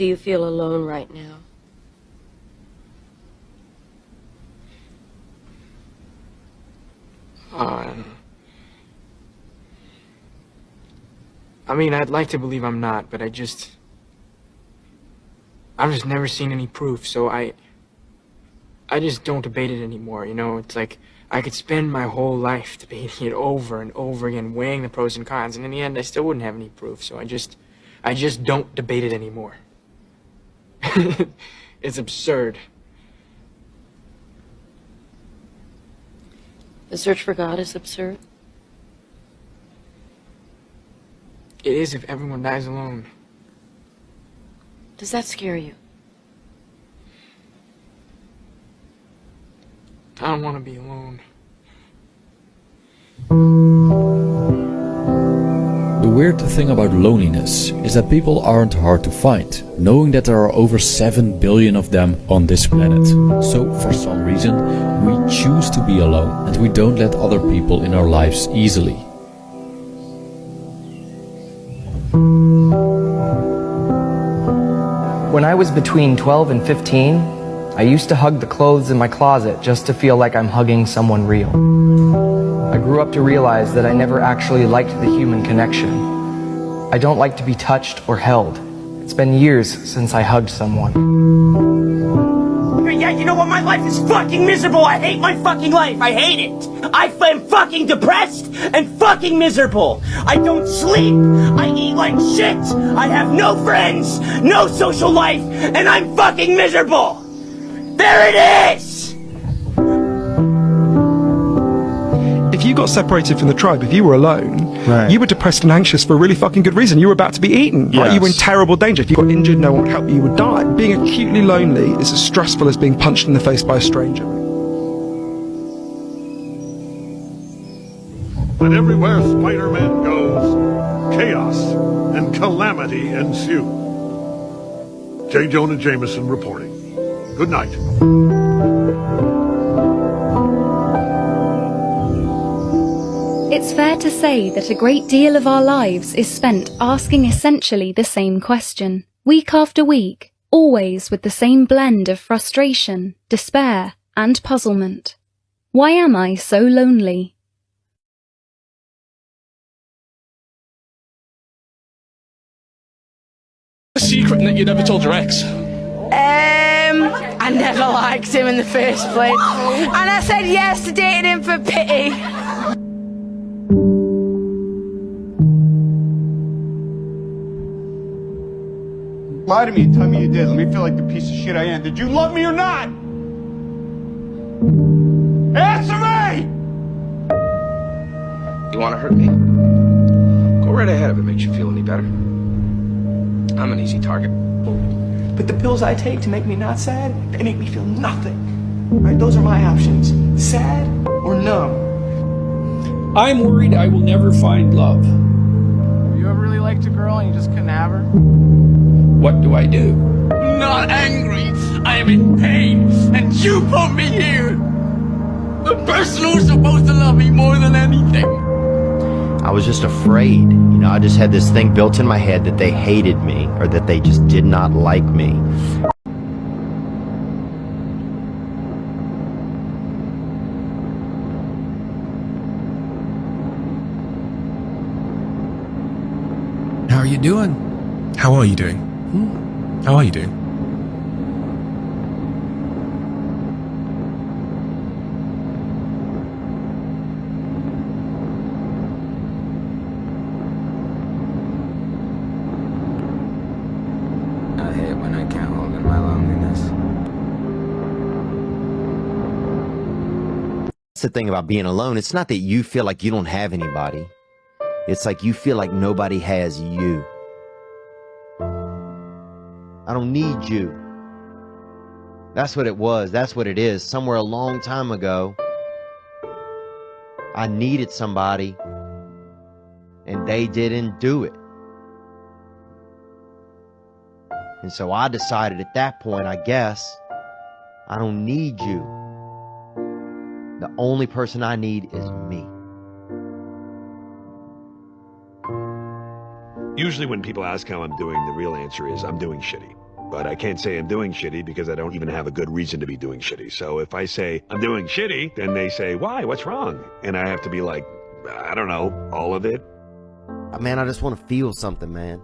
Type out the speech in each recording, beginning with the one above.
Do you feel alone right now? I mean, I'd like to believe I'm not, but I've just never seen any proof, so I just don't debate it anymore, you know? It's like I could spend my whole life debating it over and over again, weighing the pros and cons, and in the end I still wouldn't have any proof, so I just don't debate it anymore. It's absurd. The search for God is absurd. It is if everyone dies alone. Does that scare you? I don't want to be alone. The weird thing about loneliness is that people aren't hard to find, knowing that there are over 7 billion of them on this planet. So, for some reason, we choose to be alone and we don't let other people in our lives easily. When I was between 12 and 15, I used to hug the clothes in my closet just to feel like I'm hugging someone real. I grew up to realize that I never actually liked the human connection. I don't like to be touched or held. It's been years since I hugged someone. Yeah, you know what? My life is fucking miserable. I hate my fucking life. I hate it. I am fucking depressed and fucking miserable. I don't sleep. I eat like shit. I have no friends, no social life, and I'm fucking miserable. There it is! If you got separated from the tribe, if you were alone, Right. you were depressed and anxious for a really fucking good reason. You were about to be eaten. Like, you were in Yes. terrible danger. If you got injured, no one would help you, you would die. Being acutely lonely is as stressful as being punched in the face by a stranger. But everywhere Spider-Man goes, chaos and calamity ensue. J. Jonah Jameson reporting. Good night. It's fair to say that a great deal of our lives is spent asking essentially the same question, week after week, always with the same blend of frustration, despair, and puzzlement. Why am I so lonely? A secret that you never told your ex? I never liked him in the first place. And I said yes to dating him for pity. Lie to me and tell me you did. Let me feel like the piece of shit I am. Did you love me or not? Answer me! You want to hurt me? Go right ahead if it makes you feel any better. I'm an easy target. But the pills I take to make me not sad, they make me feel nothing. Right? Those are my options. Sad or numb. I'm worried I will never find love. Have you ever really liked a girl and you just couldn't have her? What do I do? Not angry. I am in pain, and you put me here. The person who's supposed to love me more than anything. I was just afraid. You know, I just had this thing built in my head that they hated me or that they just did not like me. How are you doing? How are you doing? How are you doing? I hate when I can't hold in my loneliness. That's the thing about being alone. It's not that you feel like you don't have anybody. It's like you feel like nobody has you. I don't need you. That's what it was. That's what it is. Somewhere a long time ago, I needed somebody, and they didn't do it. And so I decided at that point, I guess, I don't need you. The only person I need is me. Usually when people ask how I'm doing, the real answer is I'm doing shitty. But I can't say I'm doing shitty because I don't even have a good reason to be doing shitty. So if I say I'm doing shitty, then they say, why? What's wrong? And I have to be like, I don't know, all of it. Man, I just want to feel something, man.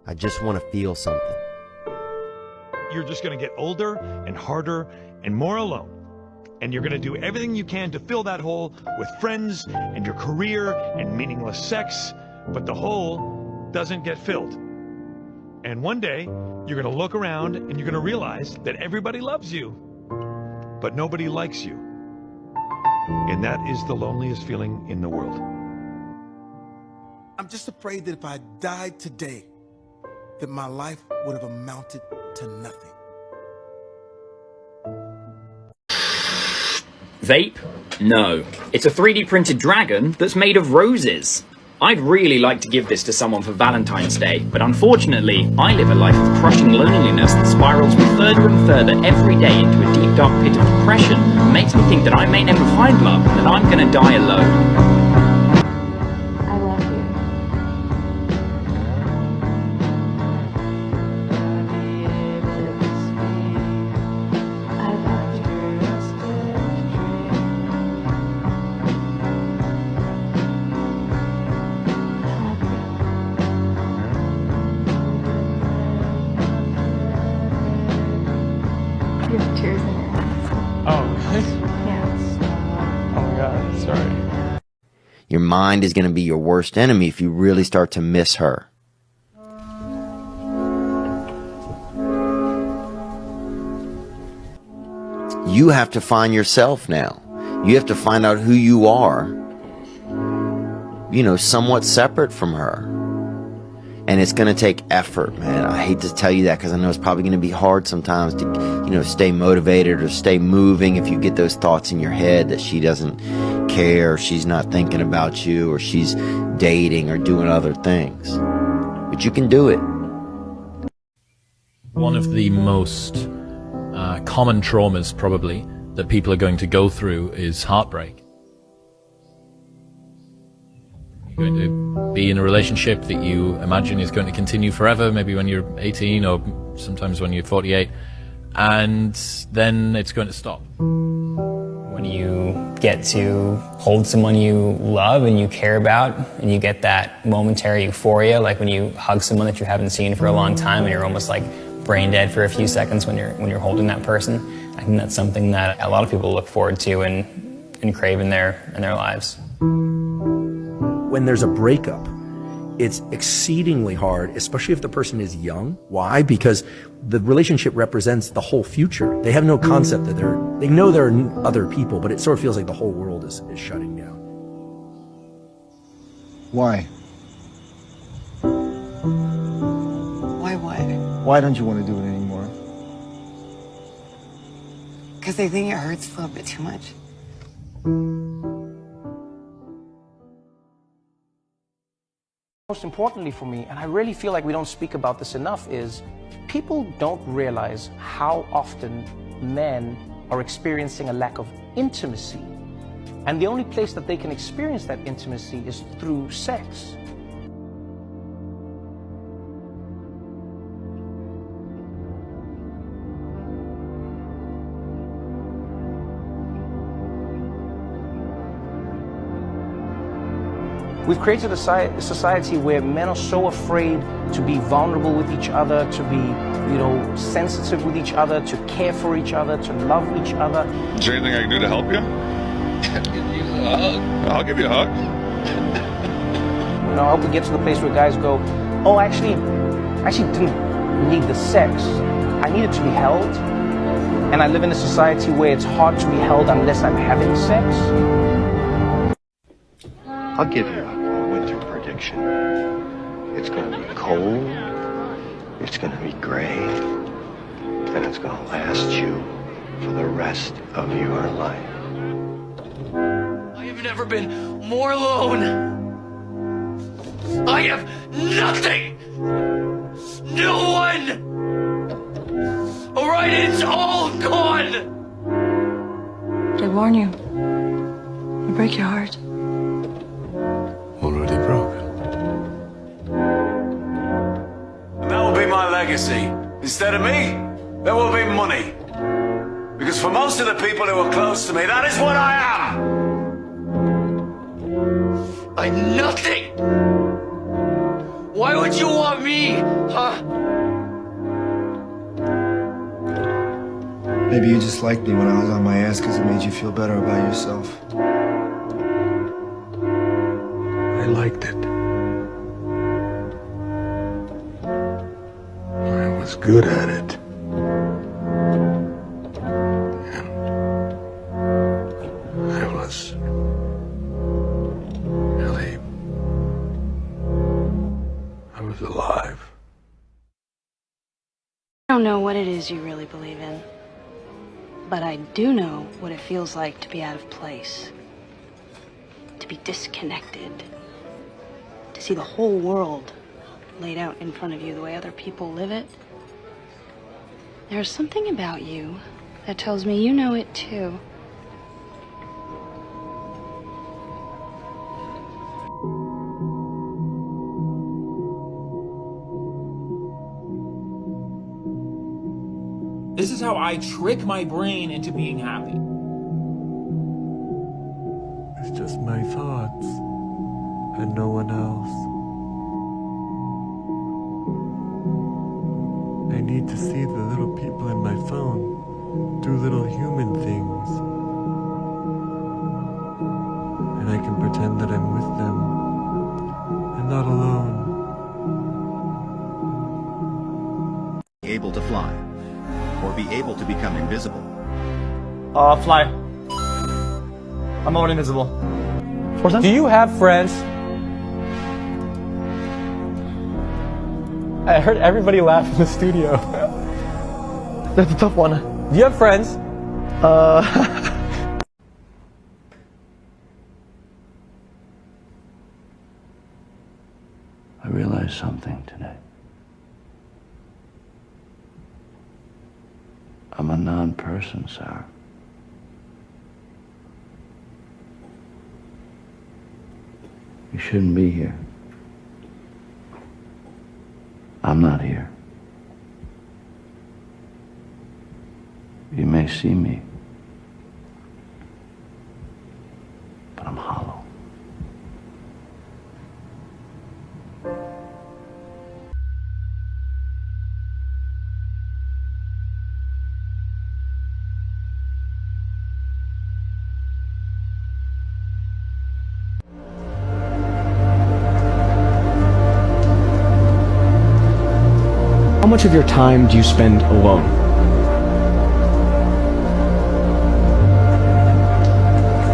I just want to feel something. You're just going to get older and harder and more alone. And you're going to do everything you can to fill that hole with friends and your career and meaningless sex. But the hole doesn't get filled. And one day, you're going to look around and you're going to realize that everybody loves you, but nobody likes you. And that is the loneliest feeling in the world. I'm just afraid that if I died today, that my life would have amounted to nothing. Vape? No. It's a 3D printed dragon that's made of roses. I'd really like to give this to someone for Valentine's Day, but unfortunately, I live a life of crushing loneliness that spirals me further and further every day into a deep dark pit of depression and makes me think that I may never find love and that I'm gonna die alone. You have tears in your eyes. Oh, really? Yeah. Oh my god, sorry. Your mind is going to be your worst enemy if you really start to miss her. You have to find yourself now. You have to find out who you are, you know, somewhat separate from her. And it's going to take effort, man. I hate to tell you that because I know it's probably going to be hard sometimes to, you know, stay motivated or stay moving if you get those thoughts in your head that she doesn't care, or she's not thinking about you, or she's dating or doing other things. But you can do it. One of the most common traumas, probably, that people are going to go through is heartbreak. You're going to be in a relationship that you imagine is going to continue forever, maybe when you're 18 or sometimes when you're 48, and then it's going to stop. When you get to hold someone you love and you care about, and you get that momentary euphoria, like when you hug someone that you haven't seen for a long time and you're almost like brain dead for a few seconds when you're holding that person. I think that's something that a lot of people look forward to and crave in their lives. When there's a breakup, it's exceedingly hard, especially if the person is young. Why? Because the relationship represents the whole future. They have no concept that they know there are other people, but it sort of feels like the whole world is shutting down. Why? Why what? Why don't you want to do it anymore? Because they think it hurts a little bit too much. Most importantly for me, and I really feel like we don't speak about this enough, is people don't realize how often men are experiencing a lack of intimacy. And the only place that they can experience that intimacy is through sex. We've created a society where men are so afraid to be vulnerable with each other, to be, you know, sensitive with each other, to care for each other, to love each other. Is there anything I can do to help you? I'll give you a hug. You know, I hope we get to the place where guys go, oh, I actually didn't need the sex. I needed to be held. And I live in a society where it's hard to be held unless I'm having sex. I'll give you a winter prediction. It's going to be cold, it's going to be gray, and it's going to last you for the rest of your life. I have never been more alone. I have nothing. No one. All right, it's all gone. Did I warn you? I break your heart. Already broken. That will be my legacy. Instead of me, there will be money. Because for most of the people who are close to me, that is what I am. I'm nothing. Why would you want me, huh? Maybe you just liked me when I was on my ass because it made you feel better about yourself. I liked it. I was good at it. And I was really... I was alive. I don't know what it is you really believe in, but I do know what it feels like to be out of place, to be disconnected, to see the whole world laid out in front of you the way other people live it. There's something about you that tells me you know it too. This is how I trick my brain into being happy. It's just my thoughts and no one else. I need to see the little people in my phone do little human things. And I can pretend that I'm with them and not alone. Be able to fly, or be able to become invisible. Fly. I'm already invisible. Do you have friends? I heard everybody laugh in the studio. That's a tough one. Do you have friends? I realized something today. I'm a non-person, Sarah. You shouldn't be here. I'm not here. You may see me, but I'm hollow. How much of your time do you spend alone?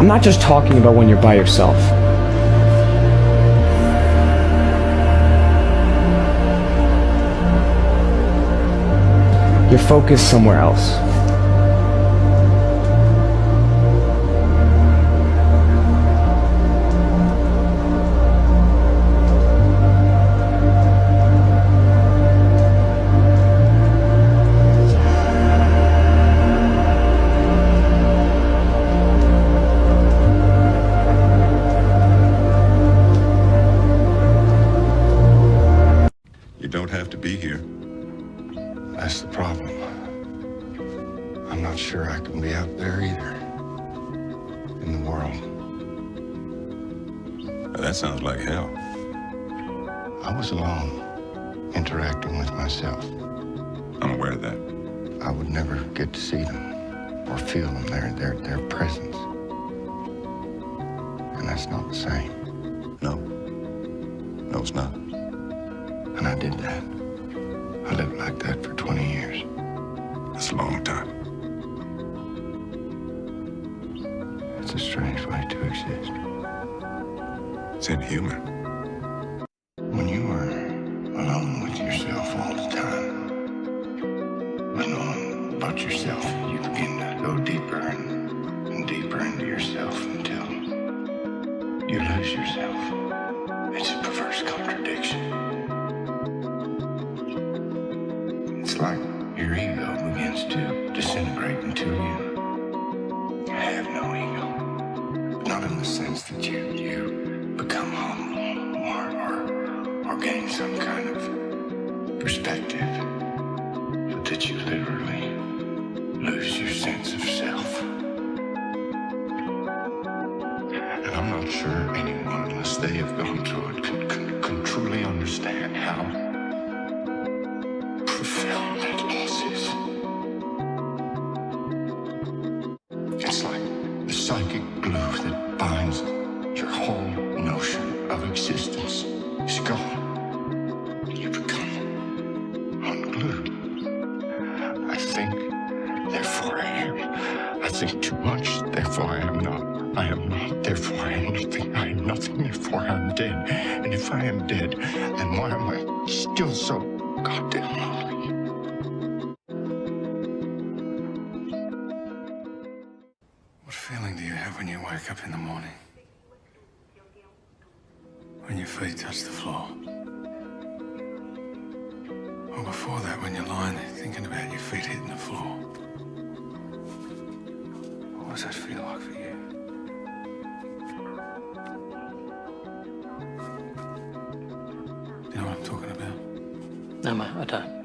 I'm not just talking about when you're by yourself. You're focused somewhere else. You don't have to be here. That's the problem. I'm not sure I can be out there either. In the world. That sounds like hell. I was alone, interacting with myself. I'm aware of that. I would never get to see them or feel them, their presence. And that's not the same. No. No, it's not. And I did that. I lived like that for 20 years. That's a long time. It's a strange way to exist. It's inhuman. When you are alone with yourself all the time, with no one but yourself, you begin to go deeper and deeper into yourself until you lose yourself. It's a perverse contradiction. It's like your ego begins to disintegrate until you have no ego. Not in the sense that you become humble or gain some kind of perspective. perspective so that you literally lose your sense of self. And I'm not sure anyone, unless they have gone through it, can truly understand how profound that loss is. It's like the psychic glue that binds your whole notion of existence is gone. You become unglued. I think, therefore I am. I think too much, therefore I am not. I am not, therefore I am nothing. I am nothing, therefore I am dead. And if I am dead, then why am I still so goddamn lonely? What feeling do you have when you wake up in the morning? When your feet touch the floor? Or before that, when you're lying there thinking about your feet hitting the floor? What does that feel like for you? Do you know what I'm talking about? No, mate, I don't.